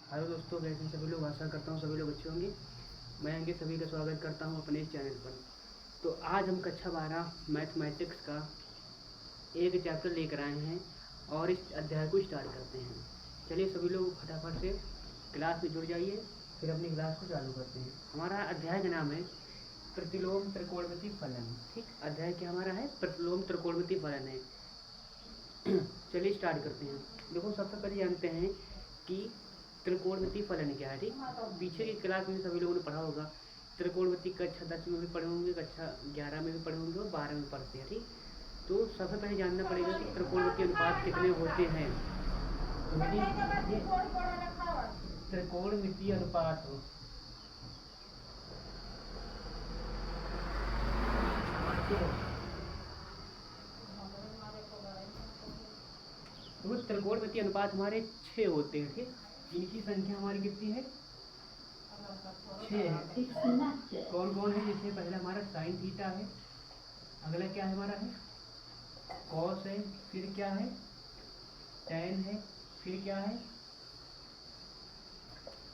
Hello दोस्तों, कैसे हैं सभी लोग। आशा करता हूँ सभी लोग अच्छे होंगे। मैं अंकित सभी का स्वागत करता हूँ अपने इस चैनल पर। तो आज हम कक्षा 12 मैथमेटिक्स का एक चैप्टर लेकर आए हैं और इस अध्याय को स्टार्ट करते हैं। चलिए सभी लोग फटाफट से क्लास में जुड़ जाइए, फिर अपनी क्लास को चालू करते हैं। हमारा अध्याय का नाम है प्रतिलोम त्रिकोणमिति फलन। ठीक, अध्याय क्या हमारा है? प्रतिलोम त्रिकोणमिति फलन है। चलिए स्टार्ट करते हैं। देखो, सबसे पहले जानते हैं कि त्रिकोणमिति फलन क्या है। ठीक, पीछे की क्लास में सभी लोगों ने पढ़ा होगा। त्रिकोणमिति कक्षा 10 में भी पढ़े होंगे, कक्षा 11 में भी पढ़े होंगे और 12 में पढ़ते हैं। ठीक, तो सबसे पहले जानना पड़ेगा कि त्रिकोणमिति अनुपात कितने होते हैं। ये त्रिकोणमिति अनुपात हो, तो त्रिकोणमिति अनुपात हमारे 6 होते हैं। ठीक, इनकी संख्या हमारी कितनी है? 6 है। ठीक, कौन कौन है? जैसे पहला हमारा साइन थीटा है, अगला क्या है हमारा है कॉस है, फिर क्या है टैन है, फिर क्या है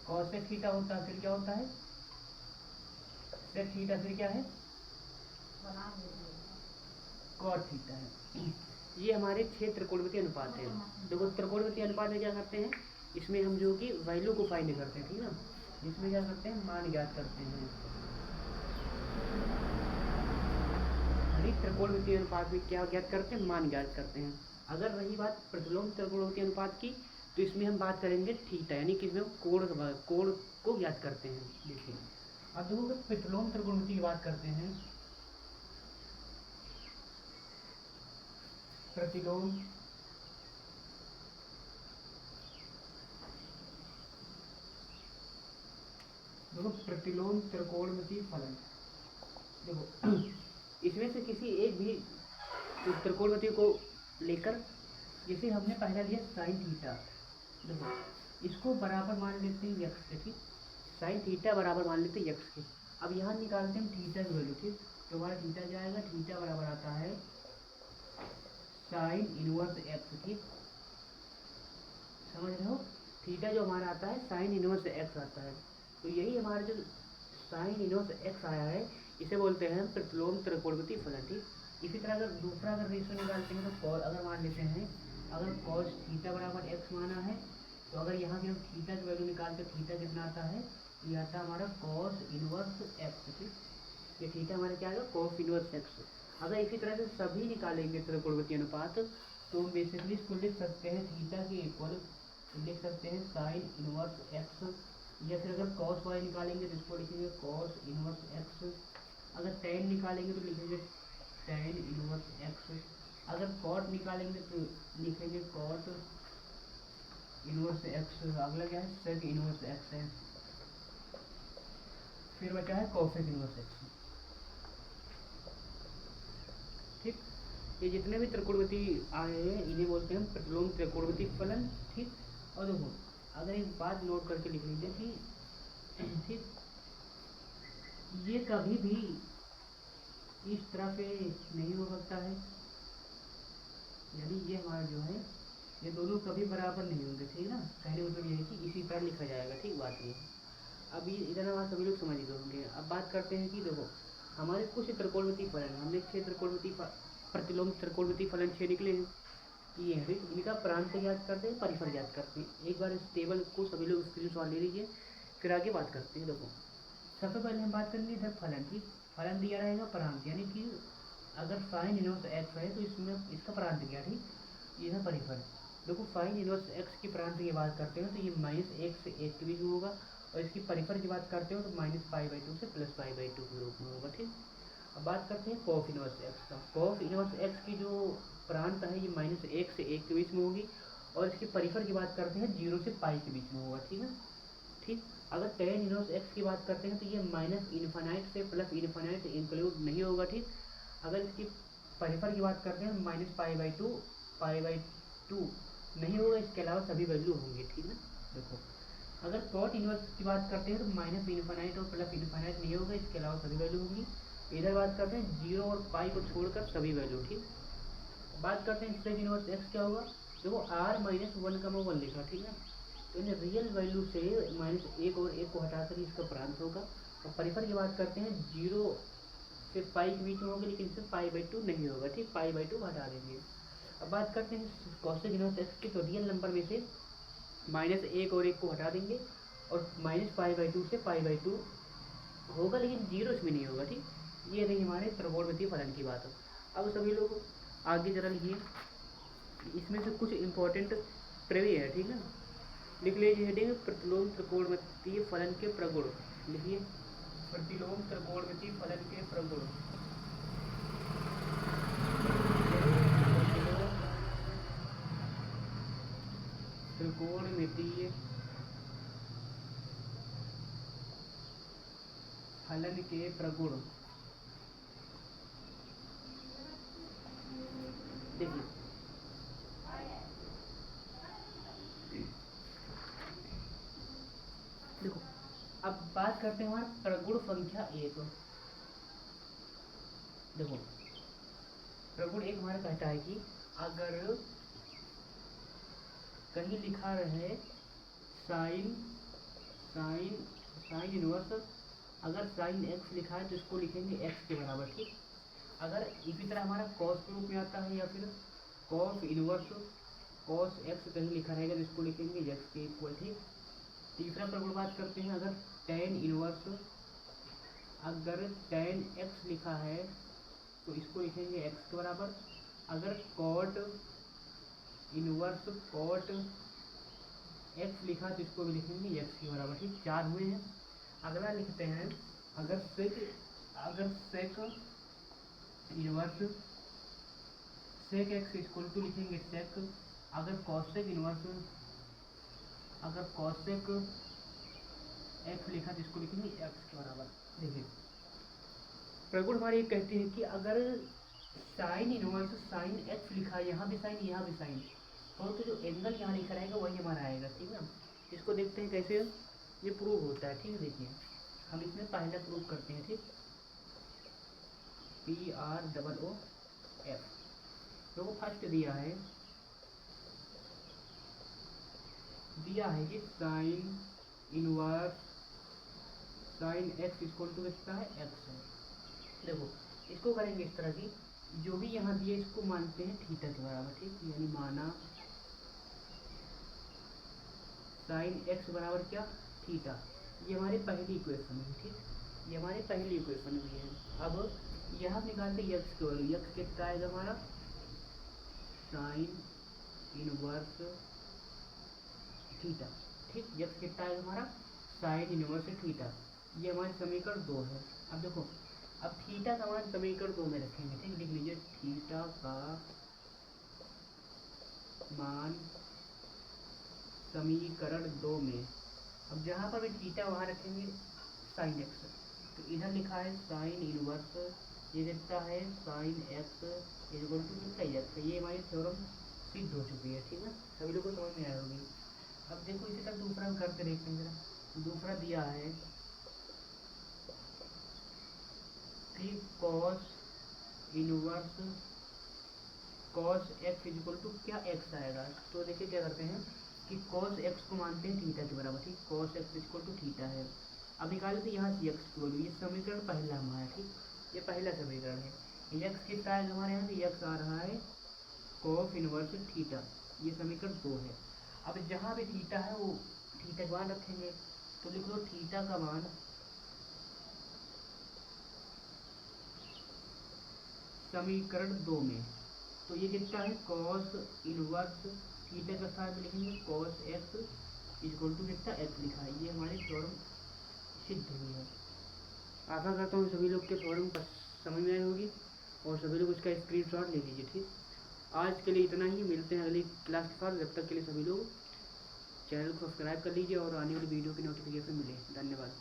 कॉस से थीटा होता है, फिर क्या होता है सेक थीटा, फिर क्या है कॉट थीटा है। ये हमारे 6 त्रिकोणमिति अनुपात है। देखो, त्रिकोणमिति अनुपात में क्या करते हैं, इसमें हम जो कि वैल्यू को फाइंड करते हैं। ठीक है ना, इसमें क्या करते हैं, मान ज्ञात करते हैं। त्रिकोणमिति अनुपात में क्या ज्ञात करते हैं? मान ज्ञात करते हैं। अगर रही बात प्रतिलोम त्रिकोणमिति अनुपात की, तो इसमें हम बात करेंगे थीटा, यानी कि इसमें कोण को ज्ञात करते हैं। देखिए, अब देखो प्रतिलोम त्रिकोणमिति की बात करते हैं। प्रतिलोम देखो, प्रतिलोम त्रिकोणमिति फलन। देखो, इसमें से किसी एक भी त्रिकोणमिति को लेकर, जैसे हमने पहला लिया साइन थीटा, देखो इसको बराबर मान लेते हैं यक्स के। ठीक, साइन थीटा बराबर मान लेते हैं यक्स के। अब यहाँ निकालते हैं थीटा की वैल्यू। ठीक, तो हमारा थीटा जाएगा, थीटा बराबर आता है साइन इनवर्स एक्स। ठीक, समझ रहे हो? थीटा जो हमारा आता है साइन इनवर्स एक्स आता है। तो यही हमारा जो साइन इनवर्स एक्स आया है, इसे बोलते हैं प्रतिलोम त्रिकोणमिति फलन। ठीक, इसी तरह अगर दूसरा अगर रेशो निकालते हैं तो अगर मान लेते हैं, अगर कॉस थीटा बराबर एक्स माना है, तो अगर यहाँ की हम थीटा की वैल्यू निकालते थीटा कितना आता है, ये आता है हमारा कॉस इनवर्स एक्स। ठीक, ये थीटा हमारा क्या आएगा, कॉस इनवर्स एक्स। अगर इसी तरह से सभी निकालेंगे त्रिकोणमिति अनुपात, तो हम बेसिकली इसको लिख सकते हैं थीटा के इक्वल लिख सकते हैं साइन इनवर्स एक्स, या फिर अगर कॉस वाई निकालेंगे तो इसको लिखेंगे कॉस इनवर्स एक्स। अगर टेन निकालेंगे तो लिखेंगे टेन इनवर्स एक्स। अगर कॉट निकालेंगे तो लिखेंगे कॉट इनवर्स एक्स। अगला क्या है, सेक इनवर्स एक्स है। फिर बचा है कोसेक इनवर्स एक्स। ठीक, ये जितने भी त्रिकोणमिति आए हैं इन्हें बोलते हैं प्रतिलोम त्रिकोणमिति फलन। ठीक, और देखो अगर एक बात नोट करके लिख लीजिए कि ठीक, ये कभी भी इस तरह से नहीं हो सकता है, यानी ये हमारा जो है ये दोनों कभी बराबर नहीं होंगे। ठीक ना, कहने मतलब ये है कि इसी तरह लिखा जाएगा। ठीक, बात ये है। अब ये इधर हमारे सभी लोग समझ गए होंगे। अब बात करते हैं कि देखो हमारे कुछ त्रिकोणमिति फलन, हमने 6 त्रिकोणमिति प्रतिलोम त्रिकोणमिति फलन 6 निकले हैं। ये है, इनका प्रांत ज्ञात करते हैं, परिफल ज्ञात करते हैं। एक बार इस टेबल को सभी लोग स्क्रीनशॉट ले लीजिए, फिर आगे बात करते हैं। देखो, सबसे पहले हम बात करेंगे इधर फलन। ठीक, फलन दिया रहेगा प्रांत, यानी कि अगर साइन इनवर्स एक्स है तो इसमें इसका प्रांत क्या। ठीक, ये है परिफल। देखो, साइन इनवर्स एक्स की प्रांत की बात करते हो तो ये -1 से 1 के बीच में होगा, और इसकी परिफल की बात करते हो तो -π/2 से +π/2 के रूप में होगा। ठीक, अब बात करते हैं कॉस इनवर्स एक्स का। कॉस इनवर्स एक्स की जो प्रांत है ये -1 से 1 के बीच में होगी, और इसकी परिफल की बात करते हैं 0 से π के बीच में होगा। ठीक है। ठीक, अगर टेन इनवर्स एक्स की बात करते हैं तो ये -∞ से +∞ इंक्लूड नहीं होगा। ठीक, अगर इसकी परिफल की बात करते हैं -π/2 नहीं होगा, इसके अलावा सभी वैल्यू होंगे। ठीक है, देखो अगर कॉट इनवर्स की बात करते हैं तो -∞ और +∞ नहीं होगा, इसके अलावा सभी वैल्यू होंगी। इधर बात करते हैं 0 और π को छोड़कर सभी वैल्यू। ठीक, बात करते हैं सेक इनवर्स एक्स क्या होगा। देखो r -1, 1 लिखा। ठीक है, तो इन रियल वैल्यू से -1 और 1 को हटाकर इसका प्रांत होगा। और परिफल की बात करते हैं, 0 से पाई के बीच में होगा, लेकिन इसमें π/2 नहीं होगा, ठीक, π/2 हटा देंगे। अब बात करते हैं कॉसेक इनवर्स एक्स की, तो रियल नंबर में से -1 और 1 को हटा देंगे और -π/2 से π/2 होगा, लेकिन 0 इसमें नहीं होगा, ठीक। ये रही हमारे त्रिकोणमितीय फलन की बात। अब सभी लोग आगे जरा लिखिए, इसमें से कुछ इम्पोर्टेंट प्रमेय है, ठीक है। लिख लीजिए हेडिंग, प्रतिलोम त्रिकोणमितीय फलन के प्रगुण। लिखिए, प्रतिलोम त्रिकोणमितीय फलन के प्रगुण। त्रिकोणमितीय फलन के प्रगुण। देखिए, देखो अब बात करते हैं हमारा प्रगुण संख्या 1। देखो, प्रगुण 1 हमारा कहता है कि अगर कहीं लिखा रहे साइन साइन साइन इनवर्स, अगर साइन एक्स लिखा है तो इसको लिखेंगे एक्स के बराबर, ठीक। अगर इसी तरह हमारा कॉस के रूप में आता है या फिर कॉस इनवर्स कॉस एक्स कहीं लिखा रहेगा तो इसको लिखेंगे एक्स के इक्वल, ठीक। तीसरा प्रगुण बात करते हैं, अगर टेन इनवर्स, अगर टेन एक्स लिखा है तो इसको लिखेंगे एक्स के बराबर। अगर कॉट इनवर्स कॉट एक्स लिखा तो इसको भी लिखेंगे एक्स के बराबर, ठीक। 4 हुए हैं। अगला लिखते हैं, अगर sec inverse sec x equal to लिखेंगे सेक, अगर कॉसेक इनवर्स, अगर कॉसेक एक्स लिखा तो इसको लिखेंगे एक्स के बराबर। देखिए, प्रगुण हमारी ये कहती है कि अगर साइन इनवर्स साइन एक्स लिखा है, यहाँ भी साइन यहाँ भी साइन, तो जो एंगल यहाँ लिखा रहेगा वही हमारा आएगा, ठीक है। इसको देखते हैं कैसे ये प्रूव होता है, ठीक है। देखिए, हम इसमें पहले प्रूव करते हैं, ठीक। PROOF जो फर्स्ट दिया है कि sine inverse sine x equal to कितना है, एक्स है। देखो, इसको करेंगे इस तरह की, जो भी यहाँ दिए इसको मानते हैं थीटा के बराबर, ठीक। यानी माना साइन एक्स बराबर क्या, थीटा। ये हमारी पहली इक्वेशन है, ठीक। ये हमारी पहली इक्वेशन हुई है। अब यहाँ निकालते यक्स के वैल्यू, यक्स कितना आएगा हमारा साइन इनवर्स थीटा, ठीक। यक्स कितना आएगा हमारा साइन इनवर्स थीटा। ये हमारे समीकरण 2 है। अब देखो, अब थीटा का मान समीकरण 2 में रखेंगे, ठीक। लिख लीजिए, थीटा का मान समीकरण 2 में। अब जहाँ पर भी थीटा वहाँ रखेंगे साइन एक्स, तो इधर लिखा है साइन इनवर्स, ये कितना है साइन एक्स इक्वल टू कितना एक्स। ये हमारी थ्योरम सिद्ध हो चुकी है, ठीक है। सभी लोगों को समझ में आई होगी। अब देखो, इसी तरह दूसरा हम करके देखते हैं जरा। दूसरा दिया है कि cos inverse cos x equal to क्या एक्स आएगा। तो देखिए क्या करते हैं कि कॉस एक्स को मानते हैं थीटा के बराबर, ठीक। Cos x equal to theta है। अब निकालते हैं यहाँ से एक्स की वैल्यू, ये समीकरण पहला हमारा, ठीक। ये पहला समीकरण है। एक्स कितना आएगा हमारे यहाँ, एक्स आ रहा है कॉस इनवर्स थीटा, ये समीकरण 2 है। अब जहाँ भी थीटा है वो थीटा का मान रखेंगे, तो लिख लो थीटा का मान समीकरण 2 में। तो ये कितना है कॉस इनवर्स थीटा का स्थान में लिखेंगे कॉस एक्स इक्वल टू कितना एक्स लिखा है। ये हमारी थ्योरम सिद्ध हुई है। आशा करता हूँ सभी लोग के थ्योरम समझ में आई होगी और सभी लोग उसका स्क्रीनशॉट ले लीजिए, ठीक। आज के लिए इतना ही, मिलते हैं अगली क्लास के साथ। जब तक के लिए सभी लोग चैनल को सब्सक्राइब कर लीजिए और आने वाली वीडियो की नोटिफिकेशन मिले। धन्यवाद।